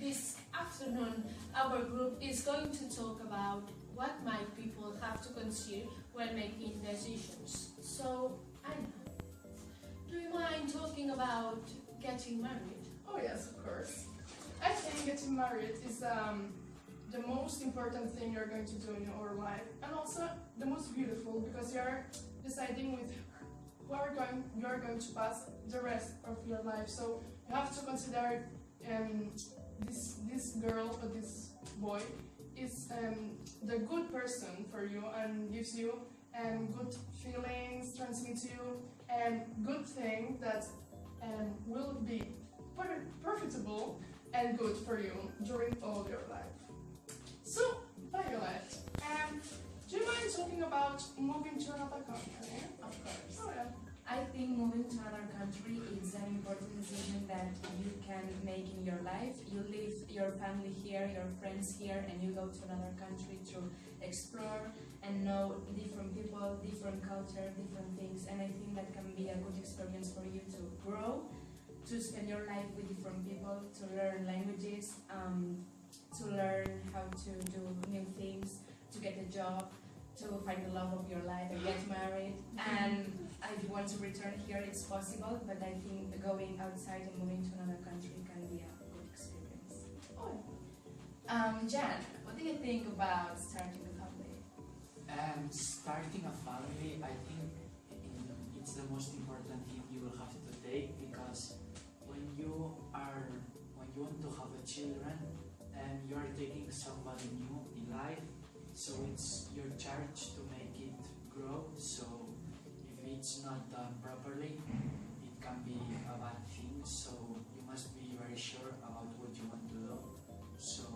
This afternoon, our group is going to talk about what might people have to consider when making decisions. So, Anna, do you mind talking about getting married? Oh yes, of course. I think getting married is the most important thing you're going to do in your life, and also the most beautiful, because you're deciding with who you're going to pass the rest of your life. So you have to consider this girl or this boy is the good person for you and gives you good feelings, transmits you good thing that will be profitable and good for you during all your life. So, Violet, do you mind talking about moving to another country? Of course. Oh yeah. I think moving to another country is an important decision that you can make in your life. You leave your family here, your friends here, and you go to another country to explore and know different people, different culture, different things. And I think that can be a good experience for you to grow, to spend your life with different people, to learn languages, to learn how to do new things, to get a job, to find the love of your life and get married. And if you want to return here, it's possible, but I think going outside and moving to another country can be a good experience. Oh. Jan, what do you think about starting a family? Starting a family, I think it's the most important thing you will have to take, because when you want to have a children, you are taking somebody new in life, so it's your charge to make it grow. So if it's not done properly, it can be a bad thing. So you must be very sure about what you want to do. So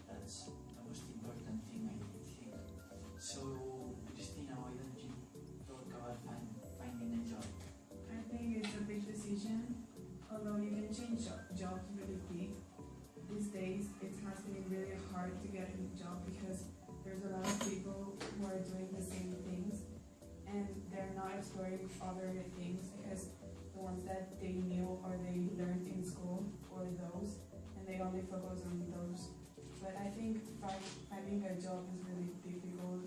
that's the most important thing, I think. So Christina, why don't you talk about finding a job? I think it's a big decision, although you can change jobs really quick. These days it has been really hard to get a new job because there's a lot of people who are doing the same things and they're not exploring other things because the ones that they knew or they learned in school or those, and they only focus on those. But I think finding a job is really difficult,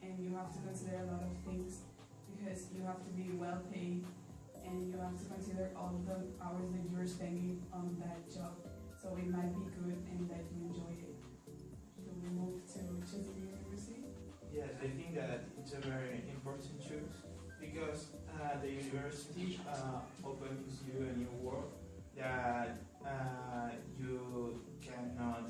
and you have to consider a lot of things because you have to be well paid and you have to consider all the hours that you're spending on that job. So it might be good and that you enjoy it. So we move to Chelsea University. Yes, I think that it's a very important choice because the university opens you a new world that you cannot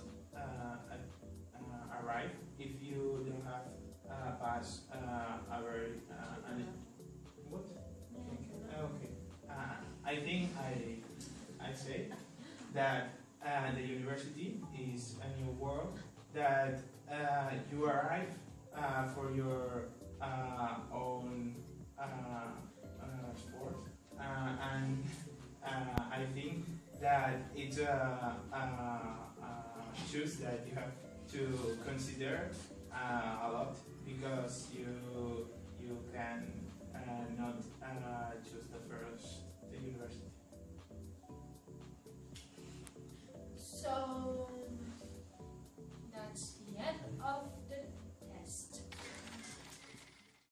arrive if you don't have passed a very what? Okay. I think I say that the university is a new world that you arrive for your own sport, and I think that it's a choice that you have to consider a lot because you can not choose